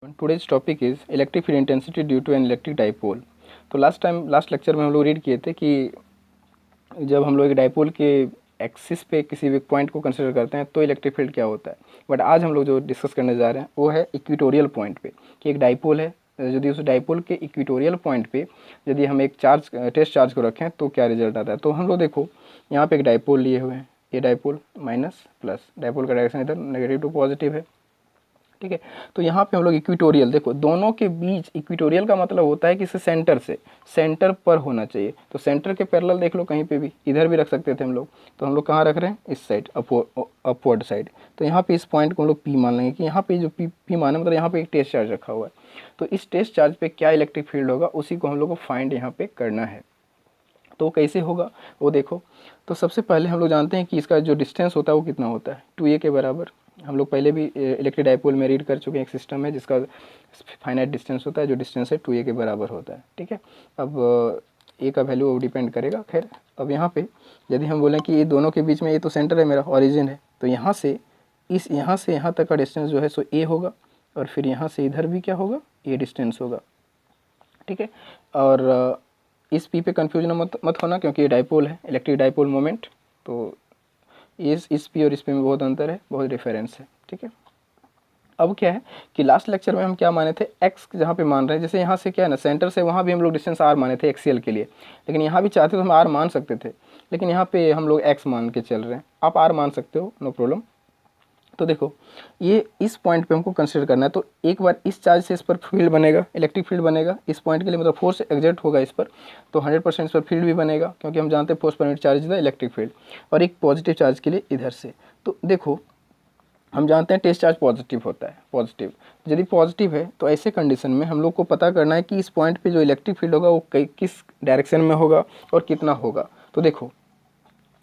Today's topic is electric field intensity due to an electric dipole। तो last lecture में हम लोग read किए थे कि जब हम लोग एक डाइपोल के एक्सिस पे किसी भी पॉइंट को कंसिडर करते हैं तो इलेक्ट्रिक फील्ड क्या होता है। बट आज हम लोग जो डिस्कस करने जा रहे हैं वो है इक्वेटोरियल पॉइंट पे, कि एक डाइपोल है, यदि उस डाइपोल के इक्वेटोरियल पॉइंट पे यदि हम एक टेस्ट चार्ज को रखें तो क्या रिजल्ट आता है। तो हम लोग देखो यहाँ पे एक डाइपोल लिए हुए हैं, ये डाइपोल माइनस प्लस, डाइपोल का डायरेक्शन इधर नेगेटिव टू पॉजिटिव है, ठीक है। तो यहाँ पे हम लोग इक्वेटोरियल, देखो दोनों के बीच, इक्वेटोरियल का मतलब होता है कि इसे सेंटर पर होना चाहिए। तो सेंटर के पैरेलल देख लो, कहीं पे भी, इधर भी रख सकते थे हम लोग, तो हम लोग कहाँ रख रहे हैं, इस साइड, अपवर्ड साइड। तो यहाँ पे इस पॉइंट को हम लोग पी मान लेंगे कि यहाँ पे जो पी माने मतलब यहाँ पे एक टेस्ट चार्ज रखा हुआ है। तो इस टेस्ट चार्ज पे क्या इलेक्ट्रिक फील्ड होगा उसी को हम लोग को फाइंड यहाँ पे करना है। तो कैसे होगा वो देखो। तो सबसे पहले हम लोग जानते हैं कि इसका जो डिस्टेंस होता है वो कितना होता है, 2a के बराबर। हम लोग पहले भी इलेक्ट्रिक डाइपोल में रीड कर चुके हैं, एक सिस्टम है जिसका फाइनाइट डिस्टेंस होता है, जो डिस्टेंस है 2a के बराबर होता है, ठीक है। अब a का वैल्यू डिपेंड करेगा। खैर अब यहाँ पे यदि हम बोलें कि ये दोनों के बीच में, ये तो सेंटर है मेरा, ओरिजिन है, तो यहाँ से यहाँ तक का डिस्टेंस जो है सो a होगा, और फिर यहाँ से इधर भी क्या होगा, ये डिस्टेंस होगा, ठीक है। और इस पी पे कन्फ्यूजन मत होना, क्योंकि ये डाइपोल है, इलेक्ट्रिक डाइपोल मोमेंट। तो इस पी और इस पी में बहुत अंतर है, बहुत डिफरेंस है, ठीक है। अब क्या है कि लास्ट लेक्चर में हम क्या माने थे, एक्स जहाँ पे मान रहे हैं, जैसे यहाँ से क्या है ना, सेंटर से वहाँ भी हम लोग डिस्टेंस आर माने थे एक्सीएल के लिए, लेकिन यहाँ भी चाहते तो हम आर मान सकते थे, लेकिन यहाँ पे हम लोग एक्स मान के चल रहे हैं। आप आर मान सकते हो, नो प्रॉब्लम। तो देखो ये इस पॉइंट पे हमको कंसीडर करना है। तो एक बार इस चार्ज से इस पर फील्ड बनेगा, इलेक्ट्रिक फील्ड बनेगा इस पॉइंट के लिए, मतलब फोर्स एग्जर्ट होगा इस पर, तो 100% इस पर फील्ड भी बनेगा, क्योंकि हम जानते हैं force per unit charge is the electric field. और एक पॉजिटिव चार्ज के लिए इधर से, तो देखो हम जानते हैं टेस्ट चार्ज पॉजिटिव होता है, पॉजिटिव। यदि पॉजिटिव है तो ऐसे कंडीशन में हम लोग को पता करना है कि इस पॉइंट पे जो इलेक्ट्रिक फील्ड होगा वो किस डायरेक्शन में होगा और कितना होगा। तो देखो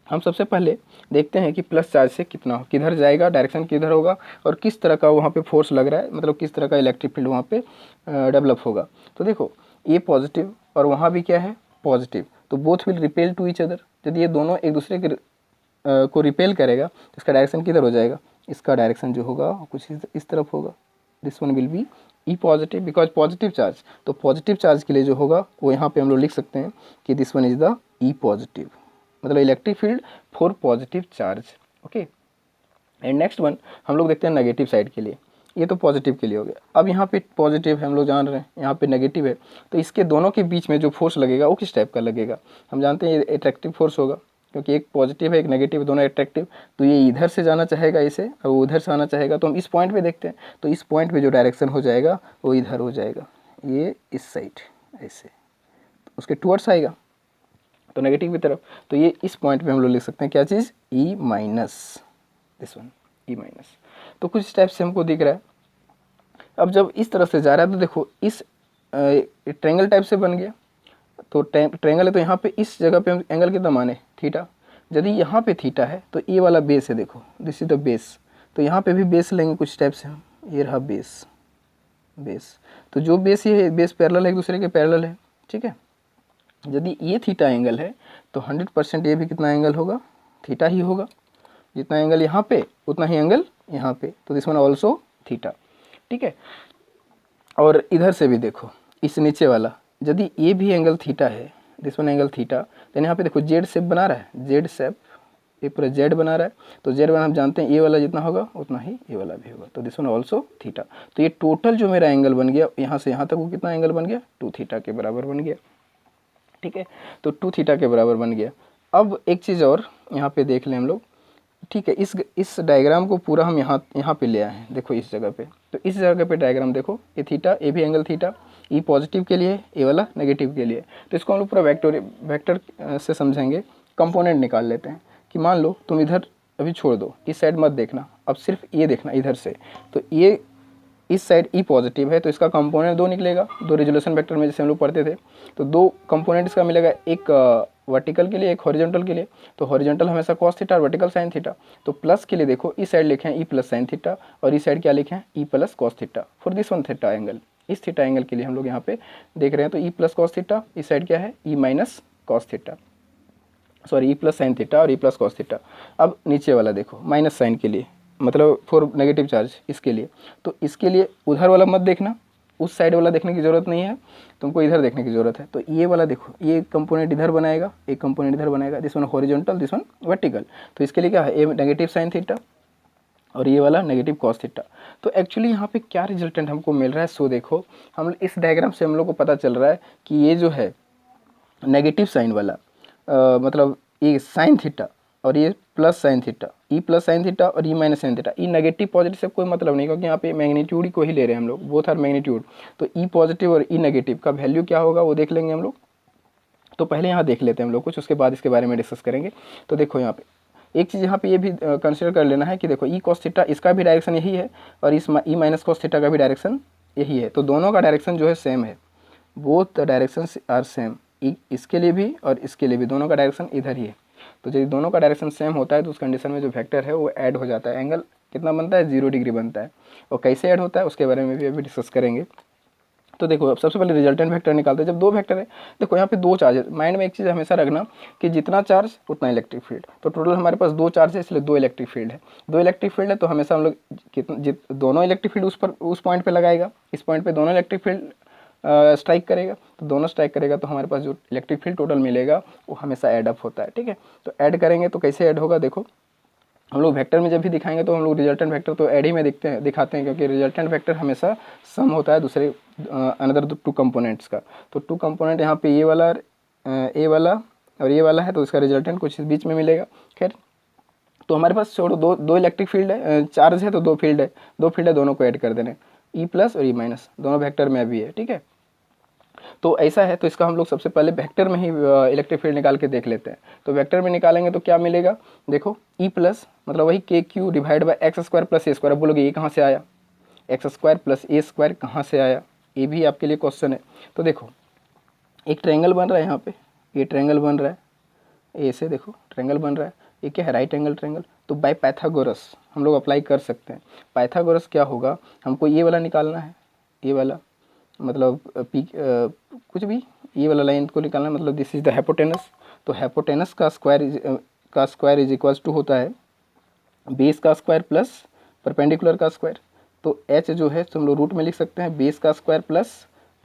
हम सबसे पहले देखते हैं कि प्लस चार्ज से किधर जाएगा, डायरेक्शन किधर होगा, और किस तरह का वहाँ पे फोर्स लग रहा है, मतलब किस तरह का इलेक्ट्रिक फील्ड वहाँ पे डेवलप होगा। तो देखो ये पॉजिटिव और वहाँ भी क्या है, पॉजिटिव, तो both will repel to each other. यदि ये दोनों एक दूसरे के को रिपेल करेगा तो इसका डायरेक्शन किधर हो जाएगा, इसका डायरेक्शन जो होगा कुछ इस तरफ होगा। This one will be E positive, because positive charge. तो पॉजिटिव चार्ज के लिए जो होगा वो यहाँ पे हम लोग लिख सकते हैं कि this one is the E positive, मतलब electric field for positive charge, okay. And next one हम लोग देखते हैं नेगेटिव साइड के लिए। ये तो पॉजिटिव के लिए हो गया। अब यहाँ पे पॉजिटिव है, हम लोग जान रहे हैं, यहाँ पे नेगेटिव है, तो इसके दोनों के बीच में जो फोर्स लगेगा वो किस टाइप का लगेगा। हम जानते हैं ये अट्रैक्टिव फोर्स होगा, क्योंकि एक पॉजिटिव है एक नेगेटिव, दोनों अट्रैक्टिव। तो ये इधर से जाना चाहेगा इसे, और वो उधर से आना चाहेगा। तो हम इस पॉइंट पे देखते हैं, तो इस पॉइंट पे जो डायरेक्शन हो जाएगा वो इधर हो जाएगा, ये इस साइड ऐसे, उसके टुवर्ड्स आएगा, तो नेगेटिव की तरफ। तो ये इस पॉइंट पे हम लोग लिख सकते हैं क्या चीज़, E minus, this one E minus. तो कुछ टाइप से हमको दिख रहा है। अब जब इस तरफ से जा रहा है तो देखो इस ट्रायंगल टाइप से बन गया। तो ट्रायंगल है तो यहाँ पे इस जगह पे हम एंगल कितना माने, थीटा। यदि यहाँ पे थीटा है तो ये वाला बेस है, देखो दिस इज द बेस। तो यहाँ पे भी बेस लेंगे कुछ टाइप से हम, ये रहा बेस। तो जो बेस, ये बेस पैरेलल है, एक दूसरे के पैरेलल है, ठीक है। यदि ये थीटा एंगल है तो 100% ये भी कितना एंगल होगा, थीटा ही होगा। जितना एंगल यहाँ पे उतना ही एंगल यहाँ पे, तो दिस वन ऑल्सो थीटा, ठीक है। और इधर से भी देखो इस नीचे वाला, यदि ये भी एंगल थीटा है, दिस वन एंगल थीटा, तो यहाँ पे देखो जेड शेप बना रहा है, जेड शेप, ये पूरा जेड बना रहा है। तो जेड वन हम जानते हैं ये वाला जितना होगा उतना ही ये वाला भी होगा, तो दिस वन ऑल्सो थीटा। तो ये टोटल जो मेरा एंगल बन गया यहाँ से यहाँ तक, वो कितना एंगल बन गया, 2 थीटा के बराबर बन गया, ठीक है। तो 2 थीटा के बराबर बन गया। अब एक चीज़ और यहाँ पे देख लें हम लोग, ठीक है। इस डायग्राम को पूरा हम यहाँ पे ले आए हैं, देखो इस जगह पे। तो इस जगह पे डायग्राम देखो, ये थीटा, ये भी एंगल थीटा, ये पॉजिटिव के लिए, ये वाला नेगेटिव के लिए। तो इसको हम लोग पूरा वेक्टर से समझेंगे। कंपोनेंट निकाल लेते हैं कि मान लो तुम इधर अभी छोड़ दो, इस साइड मत देखना, अब सिर्फ ये देखना इधर से। तो ये इस साइड ई पॉजिटिव है, तो इसका कंपोनेंट 2 निकलेगा, 2 रिजोल्यूशन वेक्टर में जैसे हम लोग पढ़ते थे। तो 2 कंपोनेंट इसका मिलेगा, एक वर्टिकल के लिए, एक हॉरिजॉन्टल के लिए। तो हॉरिजॉन्टल हमेशा cos theta, vertical sine theta. तो प्लस के लिए देखो इस साइड लिखे हैं ई प्लस साइन थीटा, और इस साइड क्या लिखे हैं, ई plus cos theta for this one theta angle. इस थीटा एंगल के लिए हम लोग यहाँ पे देख रहे हैं, तो ई प्लस कॉस थीटा, इस साइड क्या है, E minus cos theta, sorry E plus sine theta और ई प्लस कॉस थीटा। अब नीचे वाला देखो माइनस साइन के लिए, मतलब फॉर नेगेटिव चार्ज इसके लिए। तो इसके लिए उधर वाला मत देखना, उस साइड वाला देखने की ज़रूरत नहीं है, तुमको इधर देखने की ज़रूरत है। तो ये वाला देखो, ये कंपोनेंट इधर बनाएगा, एक कंपोनेंट इधर बनाएगा, this one horizontal, this one vertical. तो इसके लिए क्या है, ए नेगेटिव साइन थीटा और ये वाला नेगेटिव कॉस थीटा। तो एक्चुअली यहाँ पे क्या रिजल्टेंट हमको मिल रहा है, सो देखो हम इस डायग्राम से हम लोग को पता चल रहा है कि ये जो है नेगेटिव साइन वाला मतलब ये साइन थीटा और ये प्लस साइन थीटा, ई प्लस साइन थीटा और ई माइनस साइन थीटा, ई नेगेटिव पॉजिटिव से कोई मतलब नहीं, क्योंकि यहाँ पे मैग्नीट्यूड ही को ही ले रहे हैं हम लोग, बोथ आर मैग्नीट्यूड। तो ई पॉजिटिव और ई नेगेटिव का वैल्यू क्या होगा वो देख लेंगे हम लोग। तो पहले यहाँ देख लेते हैं हम लोग कुछ, उसके बाद इसके बारे में डिस्कस करेंगे। तो देखो यहाँ पे एक चीज़ यहाँ पे ये भी कंसिडर कर लेना है कि देखो ई कॉस थीटा इसका भी डायरेक्शन यही है और इस ई माइनस कॉस थीटा का भी डायरेक्शन यही है। तो दोनों का डायरेक्शन जो है सेम है, both the directions are same, इसके लिए भी और इसके लिए भी दोनों का डायरेक्शन इधर ही है। तो यदि दोनों का डायरेक्शन सेम होता है तो उस कंडीशन में जो वेक्टर है वो ऐड हो जाता है, एंगल कितना बनता है, 0 डिग्री बनता है। और कैसे ऐड होता है उसके बारे में भी अभी डिस्कस करेंगे। तो देखो अब सबसे पहले रिजल्टेंट वेक्टर निकालते हैं। जब दो वेक्टर है, देखो यहाँ पे दो चार्ज है, माइंड में एक चीज़ हमेशा रखना कि जितना चार्ज उतना इलेक्ट्रिक फील्ड। तो टोटल हमारे पास दो चार्ज है, इसलिए दो इलेक्ट्रिक फील्ड है। दो इलेक्ट्रिक फील्ड है तो हमेशा हम लोग दोनों इलेक्ट्रिक फील्ड उस पॉइंट पर लगाएगा, इस पॉइंट पर दोनों इलेक्ट्रिक फील्ड स्ट्राइक करेगा। तो दोनों स्ट्राइक करेगा तो हमारे पास जो इलेक्ट्रिक फील्ड टोटल मिलेगा वो हमेशा ऐड अप होता है, ठीक है। तो ऐड करेंगे तो कैसे ऐड होगा, देखो हम लोग वेक्टर में जब भी दिखाएंगे तो हम लोग रिजल्टेंट वेक्टर तो ऐड ही में दिखाते हैं, क्योंकि रिजल्टेंट वेक्टर हमेशा सम होता है दूसरे अनदर टू कंपोनेंट्स का। तो टू कंपोनेंट यहाँ पे ये वाला और ये वाला है, तो इसका रिजल्टेंट कुछ इस बीच में मिलेगा। खैर तो हमारे पास छोड़ो, दो इलेक्ट्रिक फील्ड है, चार्ज है तो दो फील्ड है, दोनों को ऐड कर देने, ई प्लस और ई माइनस दोनों वेक्टर में अभी है, ठीक है। तो ऐसा है, तो इसका हम लोग सबसे पहले वेक्टर में ही इलेक्ट्रिक फील्ड निकाल के देख लेते हैं। तो वेक्टर में निकालेंगे तो क्या मिलेगा, देखो ई प्लस मतलब वही के q divided by x square plus A square. अब बोलोगे ये कहाँ से आया, एक्स स्क्वायर प्लस ए स्क्वायर कहाँ से आया, ये भी आपके लिए क्वेश्चन है। तो देखो एक ट्रायंगल बन रहा है यहाँ पे, ये ट्रायंगल बन रहा है, ए से देखो ट्रायंगल बन रहा है, ये क्या है, राइट एंगल ट्रायंगल। तो बाय पाइथागोरस हम लोग अप्लाई कर सकते हैं। पाइथागोरस क्या होगा, हमको ये वाला निकालना है, ये वाला मतलब कुछ भी ये वाला लाइन को निकालना, मतलब दिस इज द हाइपोटेनस। तो हाइपोटेनस का स्क्वायर इज इक्वल्स टू होता है बेस का स्क्वायर प्लस परपेंडिकुलर का स्क्वायर। तो एच जो है तो हम लोग रूट में लिख सकते हैं बेस का स्क्वायर प्लस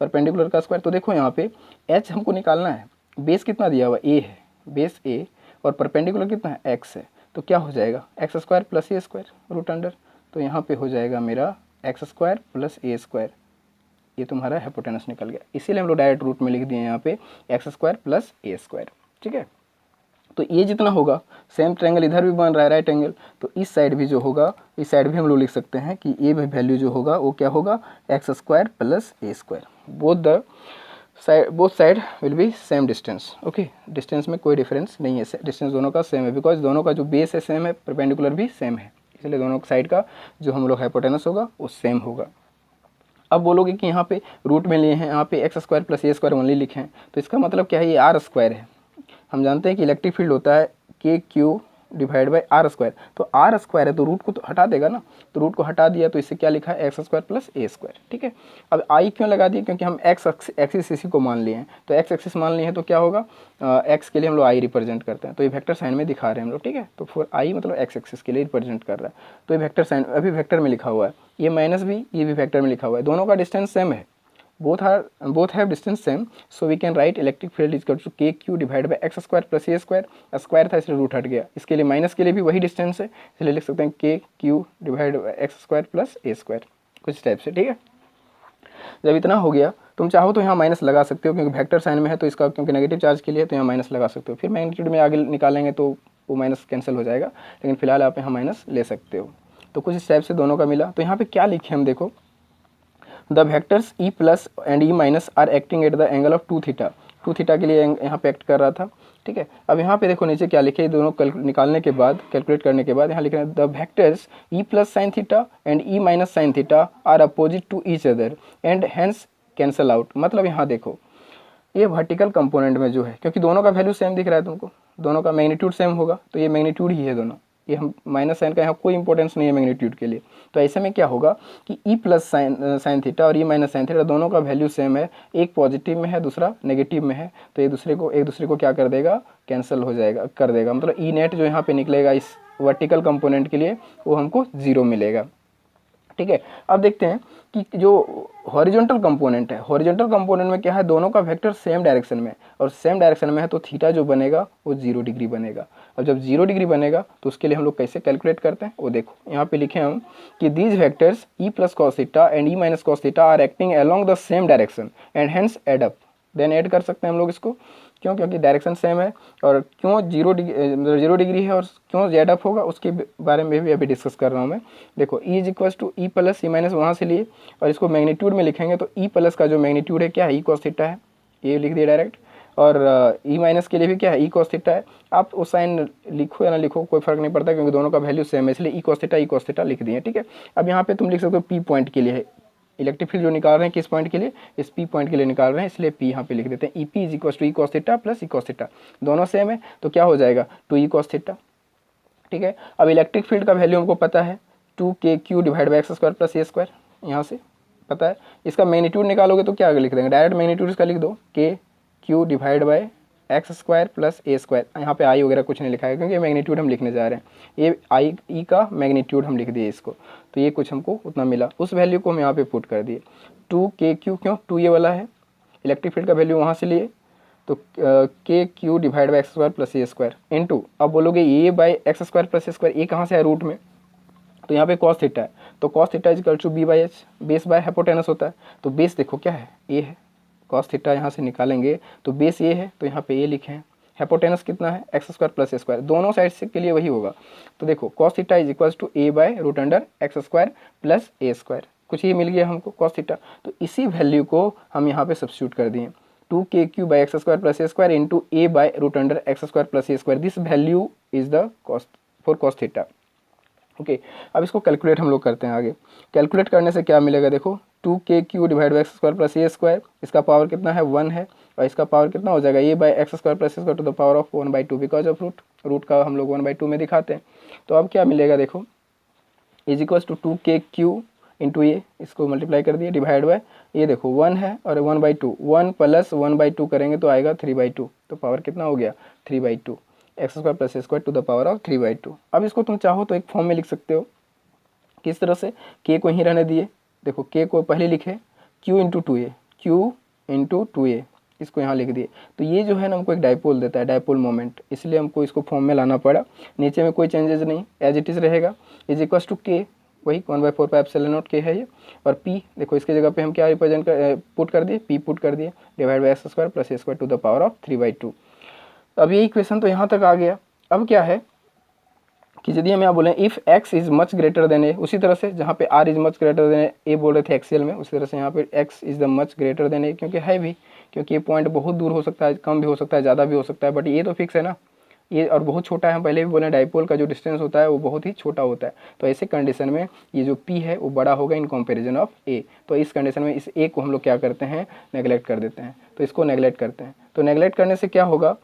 परपेंडिकुलर का स्क्वायर। तो देखो यहाँ पे एच हमको निकालना है, बेस कितना दिया हुआ ए है, बेस ए, और परपेंडिकुलर कितना है, एक्स है। तो क्या हो जाएगा, एक्स स्क्वायर प्लस ए स्क्वायर रूट अंडर। तो यहाँ पे हो जाएगा मेरा एक्स स्क्वायर प्लस ए स्क्वायर, ये तुम्हारा हाइपोटेनस निकल गया। इसीलिए हम लोग डायरेक्ट रूट में लिख दिए यहाँ पे एक्स स्क्वायर प्लस ए स्क्वायर, ठीक है। तो ये जितना होगा, सेम ट्रायंगल इधर भी बन रहा है राइट एंगल, तो इस साइड भी जो होगा, इस साइड भी हम लोग लिख सकते हैं कि ये वैल्यू जो होगा वो क्या होगा, x square plus A square. Both side will be same distance, okay. Distance में कोई डिफरेंस नहीं है, डिस्टेंस दोनों का सेम है, बिकॉज दोनों का जो बेस है सेम है, परपेंडिकुलर भी सेम है, इसलिए दोनों साइड का जो हम लोग हाइपोटेनस होगा वो सेम होगा। अब बोलोगे कि यहाँ पे रूट में लिए हैं, यहाँ पे एक्स स्क्वायर प्लस ए स्क्वायर ओनली लिखे हैं, तो इसका मतलब क्या है, ये आर स्क्वायर है। हम जानते हैं कि इलेक्ट्रिक फील्ड होता है k q divided by r square. तो आर स्क्वायर है तो रूट को तो हटा देगा ना, तो रूट को हटा दिया तो इससे क्या लिखा है, एक्स स्क्वायर प्लस ए स्क्वायर, ठीक है। अब आई क्यों लगा दिए, क्योंकि हम एक्स एक्सिस इसी को मान लिए हैं, तो एक्स एक्सिस मान लिए हैं तो क्या होगा, एक्स के लिए हम लोग आई रिप्रेजेंट करते हैं, तो ये वेक्टर साइन में दिखा रहे हैं हम लोग, ठीक है। तो फॉर आई मतलब एक्स एक्सिस के लिए रिप्रेजेंट कर रहा है, तो ये वेक्टर साइन अभी वेक्टर में लिखा हुआ है, ये माइनस भी, ये भी वेक्टर में लिखा हुआ है, दोनों का डिस्टेंस सेम है, both have distance same, so we can write electric field is equal to k q divided by x square plus a square। Square था इसलिए रूट हट गया, इसके लिए माइनस के लिए भी वही डिस्टेंस है, इसलिए लिख सकते हैं k q divide by x square plus A square, कुछ टाइप से, ठीक है। जब इतना हो गया तुम चाहो तो यहाँ माइनस लगा सकते हो, क्योंकि वेक्टर साइन में है तो इसका, क्योंकि नेगेटिव चार्ज के लिए तो यहाँ माइनस लगा सकते हो, फिर मैग्नीट्यूड में आगे निकालेंगे तो वो माइनस कैंसिल हो जाएगा, लेकिन फिलहाल आप यहाँ माइनस ले सकते हो। तो कुछ इस टाइप से दोनों का मिला। तो यहाँ पे क्या लिखे हम देखो, the vectors E plus and E minus are acting at the angle of 2 theta. 2 theta के लिए यहाँ पे एक्ट कर रहा था, ठीक है। अब यहाँ पे देखो नीचे क्या लिखे, दोनों निकालने के बाद, कैलकुलेट करने के बाद यहाँ लिख रहे हैं the vectors E plus sine theta and E minus sine theta are opposite to each other and hence cancel out. मतलब यहाँ देखो ये वर्टिकल कंपोनेंट में जो है, क्योंकि दोनों का वैल्यू सेम दिख रहा है तुमको, दोनों का मैग्नीट्यूड सेम होगा, तो ये मैग्नीट्यूड ही है दोनों, ये हम माइनस साइन का यहाँ कोई इंपॉर्टेंस नहीं है मैग्नीट्यूड के लिए। तो ऐसे में क्या होगा कि ई प्लस साइन थीटा और ई माइनस साइन थीटा दोनों का वैल्यू सेम है, एक पॉजिटिव में है दूसरा नेगेटिव में है, तो एक दूसरे को क्या कर देगा, कैंसिल हो जाएगा, कर देगा। मतलब ई नेट जो यहाँ पे निकलेगा इस वर्टिकल कंपोनेंट के लिए वो हमको 0 मिलेगा। ठीक है, अब देखते हैं कि जो हॉरिजॉन्टल कंपोनेंट है, हॉरिजॉन्टल कंपोनेंट में क्या है, दोनों का वेक्टर सेम डायरेक्शन में और सेम डायरेक्शन में है, तो थीटा जो बनेगा वो 0 डिग्री बनेगा। अब जब 0 डिग्री बनेगा तो उसके लिए हम लोग कैसे कैलकुलेट करते हैं वो देखो, यहाँ पे लिखे हम कि these vectors E plus cos theta and E minus cos theta are acting along the same direction and hence add up. Then add कर सकते हैं हम लोग इसको, क्यों, क्योंकि डायरेक्शन सेम है, और क्यों 0 डिग्री है और क्यों जेड अप होगा उसके बारे में भी अभी डिस्कस कर रहा हूँ मैं। देखो E is equals to E plus E minus वहाँ से लिए, और इसको मैग्नीट्यूड में लिखेंगे तो ई प्लस का जो मैग्नीट्यूड है क्या है, ई कॉस थीटा है, ये लिख दिया डायरेक्ट, और ई माइनस के लिए भी क्या है, ई कॉस थीटा है। आप वो साइन लिखो या ना लिखो कोई फर्क नहीं पड़ता, क्योंकि दोनों का वैल्यू सेम है, इसलिए ई कॉस थीटा लिख दिए। ठीक है, अब यहाँ पे तुम लिख सकते हो पी पॉइंट के लिए है, इलेक्ट्रिक फील्ड जो निकाल रहे हैं किस पॉइंट के लिए, इस पी पॉइंट के लिए निकाल रहे हैं, इसलिए पी यहाँ पे लिख देते हैं। E P is equal to E cos theta plus E cos theta, दोनों सेम है तो क्या हो जाएगा 2 ई कॉस थीटा। ठीक है, अब इलेक्ट्रिक फील्ड का वैल्यू हमको पता है 2k divide by x square plus A square, यहाँ से पता है। इसका मैग्नीट्यूड निकालोगे तो क्या लिख देंगे, डायरेक्ट मैग्नीट्यूड इसका लिख दो k divide by x square plus A square, यहाँ पे आई वगैरह कुछ नहीं लिखा है क्योंकि मैग्नीट्यूड हम लिखने जा रहे हैं, ये आई ई का मैग्नीट्यूड हम लिख दिए इसको, तो ये कुछ हमको उतना मिला, उस वैल्यू को हम यहाँ पे पुट कर दिए 2k क्यों 2 ये वाला है, इलेक्ट्रिक फील्ड का वैल्यू वहाँ से लिए, तो k divide by x square plus A square into, अब बोलोगे A by x square plus A square, A कहाँ से है रूट में, तो यहाँ पे कॉस थीटा है, तो cos theta is to B by H, base by hypotenuse होता है, तो बेस देखो क्या है, ए है, कॉस थीटा यहाँ से निकालेंगे तो बेस ये है, तो यहाँ पे ये लिखे हैं, हाइपोटेनस कितना है एक्स स्क्वायर प्लस ए स्क्वायर, दोनों साइड से के लिए वही होगा, तो देखो cos theta is equal to a by root under x square plus A square, कुछ ये मिल गया हमको कॉस थीटा, तो इसी वैल्यू को हम यहाँ पे सब्स्टिट्यूट कर दिए 2k by x square plus A square into a by root under x square plus A square, this value is the cos for cos theta. Okay, अब इसको कैलकुलेट हम लोग करते हैं आगे, कैलकुलेट करने से क्या मिलेगा, देखो 2k divide by x square plus A square, इसका पावर कितना है 1 है, और इसका पावर कितना हो जाएगा A by x square plus A square to the power of 1/2 because of root का हम लोग 1/2 में दिखाते हैं, तो अब क्या मिलेगा देखो is equals to 2k into A, इसको मल्टीप्लाई कर दिए डिवाइड बाय, ये देखो 1 है और 1/2, 1 प्लस 1/2 करेंगे तो आएगा 3/2, तो पावर कितना हो गया 3/2 x square plus A square to the power of 3/2। अब इसको तुम चाहो तो एक फॉर्म में लिख सकते हो, किस तरह से, k को ही रहने दिए, देखो k को पहले लिखे q इंटू 2a, इसको यहाँ लिख दिए, तो ये जो है ना हमको एक डाइपोल देता है, डाइपोल मोमेंट, इसलिए हमको इसको फॉर्म में लाना पड़ा, नीचे में कोई चेंजेस नहीं, एज इट इज़ रहेगा, इज इक्वल्स टू k, वही 1/4 पाई एप्सिलॉन नॉट k है ये, और p देखो इसके जगह पे हम क्या रिप्रेजेंट कर पुट कर दिए, p पुट कर दिए divided by x square plus A square to the power of 3/2। अब ये इक्वेशन तो यहाँ तक आ गया, अब क्या है कि यदि हम यहाँ बोलें if x is much greater than A, उसी तरह से जहाँ पे r is much greater than A बोल रहे थे एक्सियल में, उसी तरह से यहाँ पे x is the much greater than A, क्योंकि है भी, क्योंकि ये पॉइंट बहुत दूर हो सकता है, कम भी हो सकता है, ज़्यादा भी हो सकता है, बट ये तो फिक्स है ना, ये और बहुत छोटा है, हम पहले भी बोले डाइपोल का जो डिस्टेंस होता है वो बहुत ही छोटा होता है, तो ऐसे कंडीशन में ये जो p है वो बड़ा होगा इन कंपैरिजन ऑफ a, तो इस कंडीशन में इस a को हम लोग क्या करते हैं नेगलेक्ट कर देते हैं, तो इसको नेगलेक्ट करते हैं, तो नेगलेक्ट करने से क्या होगा,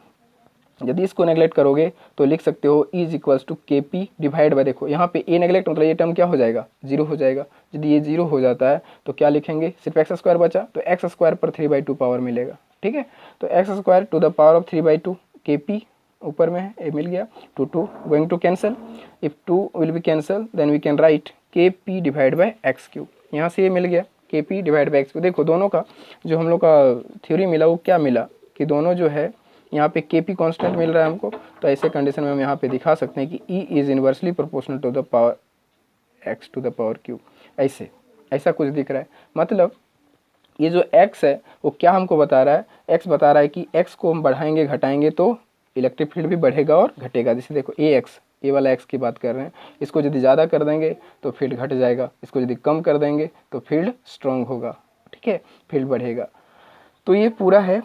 यदि इसको नेगलेक्ट करोगे तो लिख सकते हो इज इक्वल्स टू के पी डिवाइड बाई, देखो यहाँ पे ए नेगलेक्ट मतलब ये टर्म क्या हो जाएगा 0 हो जाएगा, यदि ये 0 हो जाता है तो क्या लिखेंगे, सिर्फ एक्स स्क्वायर बचा, तो एक्स स्क्वायर पर 3/2 पावर मिलेगा, ठीक है, तो x square to the power of 3/2 के पी ऊपर में है, ए मिल गया, 2 going to cancel, if 2 will be cancel then we can write K P divide by x Q, यहाँ से ये मिल गया K P divide by x Q. देखो दोनों का जो हम लोग का थ्योरी मिला वो क्या मिला कि दोनों जो है यहाँ पे के पी कॉन्स्टेंट मिल रहा है हमको, तो ऐसे कंडीशन में हम यहाँ पे दिखा सकते हैं कि E is inversely proportional to the power x to the power Q, ऐसा कुछ दिख रहा है, मतलब ये जो x है वो क्या हमको बता रहा है, x बता रहा है कि x को हम बढ़ाएंगे घटाएंगे तो इलेक्ट्रिक फील्ड भी बढ़ेगा और घटेगा, जैसे देखो ए वाला x की बात कर रहे हैं, इसको यदि ज़्यादा कर देंगे तो फील्ड घट जाएगा, इसको यदि कम कर देंगे तो फील्ड स्ट्रॉन्ग होगा, ठीक है, फील्ड बढ़ेगा, तो ये पूरा है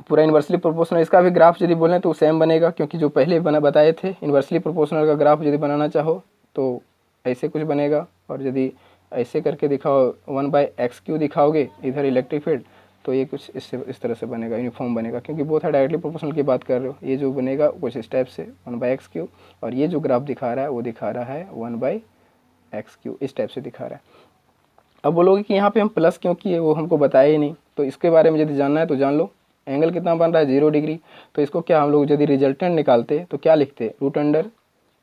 पूरा इन्वर्सली प्रोपोर्शनल। इसका भी ग्राफ यदि बोलें तो सेम बनेगा, क्योंकि जो पहले बताए थे इन्वर्सली प्रोपोर्शनल का ग्राफ यदि बनाना चाहो तो ऐसे कुछ बनेगा, और यदि ऐसे करके दिखाओ 1/x³ दिखाओगे इधर इलेक्ट्रिक फील्ड, तो ये कुछ इस तरह से बनेगा, यूनिफॉर्म बनेगा, क्योंकि बहुत है डायरेक्टली प्रोपोर्शनल की बात कर रहे हो, ये जो बनेगा कुछ इस टाइप से 1/x³, और ये जो ग्राफ दिखा रहा है वो दिखा रहा है 1/x³, इस टाइप से दिखा रहा है। अब बोलोगे कि यहाँ पे हम प्लस क्यों किए, वो हमको बताया ही नहीं, तो इसके बारे में यदि जानना है तो जान लो, एंगल कितना बन रहा है 0 डिग्री, तो इसको क्या हम लोग यदि रिजल्टेंट निकालते तो क्या लिखते, root under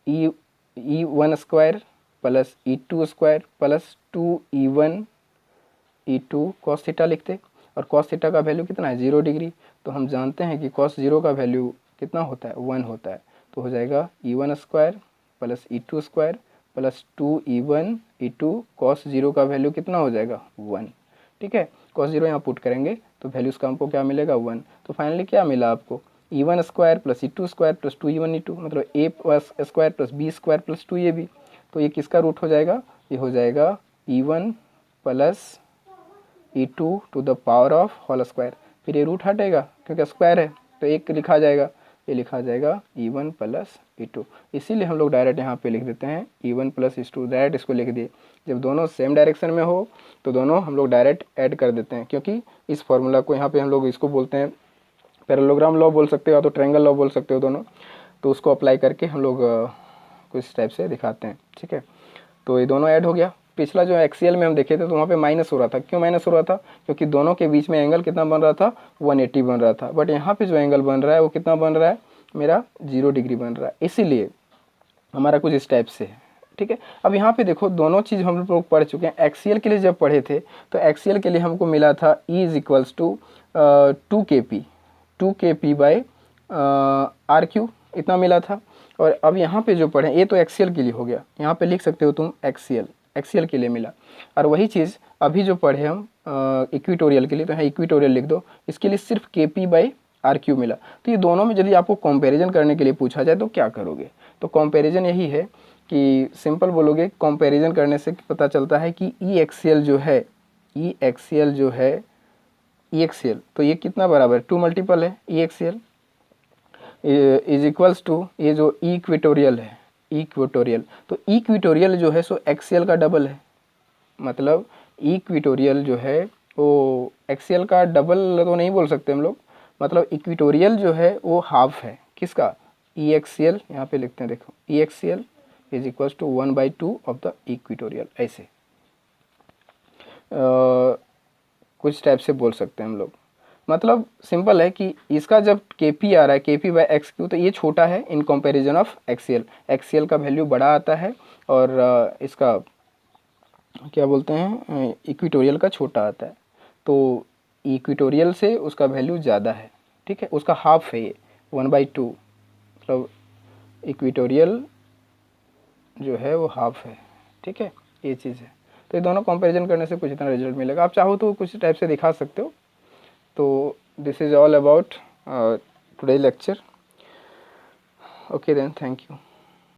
E1 square plus E2 square plus 2E1 E2 cos theta लिखते, और कॉस थीटा का वैल्यू कितना है 0 डिग्री। तो हम जानते हैं कि कॉस 0 का वैल्यू कितना होता है 1 होता है। तो हो जाएगा E1 square plus E2 square plus 2E1 E2 cos 0 का वैल्यू कितना हो जाएगा 1। ठीक है, कॉस 0 यहाँ पुट करेंगे तो वैल्यूज़ का हमको क्या मिलेगा 1। तो फाइनली क्या मिला आपको E1 square plus E2 square plus 2E1 E2 मतलब A plus square plus B square plus 2AB। तो ये किसका रूट हो जाएगा, ये हो जाएगा E1 plus E2 to the power of whole square. फिर ये रूट हटेगा क्योंकि स्क्वायर है तो एक लिखा जाएगा, ये लिखा जाएगा E1 प्लस E2। इसीलिए हम लोग डायरेक्ट यहाँ पे लिख देते हैं E1 प्लस E2, डायरेक्ट इसको लिख दिए। जब दोनों सेम डायरेक्शन में हो तो दोनों हम लोग डायरेक्ट ऐड कर देते हैं, क्योंकि इस फॉर्मूला को यहाँ पे हम लोग इसको बोलते हैं पैरेललोग्राम लॉ बोल सकते हो या तो ट्रायंगल लॉ बोल सकते हो दोनों। तो उसको अप्लाई करके हम लोग कुछ टाइप से दिखाते हैं। ठीक है, तो ये दोनों ऐड हो गया। पिछला जो एक्सीएल में हम देखे थे तो वहाँ पे माइनस हो रहा था, क्यों माइनस हो रहा था, क्योंकि दोनों के बीच में एंगल कितना बन रहा था 180 बन रहा था। बट यहाँ पे जो एंगल बन रहा है वो कितना बन रहा है मेरा 0 डिग्री बन रहा है, इसीलिए हमारा कुछ इस टाइप से है। ठीक है, अब यहाँ पे देखो दोनों चीज़ हम लोग पढ़ चुके हैं। एक्सीएल के लिए जब पढ़े थे तो एक्सीएल के लिए हमको मिला था E is equals to 2kp by RQ इतना मिला था। और अब यहाँ पे जो पढ़े ये तो एक्सीएल के लिए हो गया, यहाँ पे लिख सकते हो तुम एक्सीएल के लिए मिला। और वही चीज़ अभी जो पढ़े हम इक्विटोरियल के लिए, तो यहाँ इक्विटोरियल लिख दो, इसके लिए सिर्फ KP बाई RQ मिला। तो ये दोनों में यदि आपको कंपैरिजन करने के लिए पूछा जाए तो क्या करोगे, तो कंपैरिजन यही है कि सिंपल बोलोगे, कंपैरिजन करने से पता चलता है कि ई एक्सीएल जो है तो ये कितना बराबर है 2 मल्टीपल है ई एक्सीएल इज इक्वल्स टू ये जो इक्वेटोरियल है इक्वेटोरियल, तो इक्वेटोरियल जो है सो एक्सीएल का डबल है। मतलब इक्वेटोरियल जो है वो एक्सीएल का डबल तो नहीं बोल सकते हम लोग, मतलब इक्वेटोरियल जो है वो हाफ है किसका ई एक्सीएल, यहाँ पे लिखते हैं देखो E axial is equals to 1/2 of the equatorial. ऐसे कुछ टाइप से बोल सकते हैं हम लोग। मतलब सिंपल है कि इसका जब KP आ रहा है KP बाई XQ तो ये छोटा है इन कंपैरिजन ऑफ एक्सीएल का वैल्यू बड़ा आता है और इसका क्या बोलते हैं इक्वेटोरियल का छोटा आता है। तो इक्वेटोरियल से उसका वैल्यू ज़्यादा है। ठीक है, उसका हाफ है ये 1/2, मतलब इक्वेटोरियल जो है वो हाफ है। ठीक है, ये चीज़ है। तो ये दोनों कंपैरिजन करने से कुछ इतना रिजल्ट मिलेगा। आप चाहो तो कुछ टाइप से दिखा सकते हो। तो this is all about today's lecture. Okay then, thank you.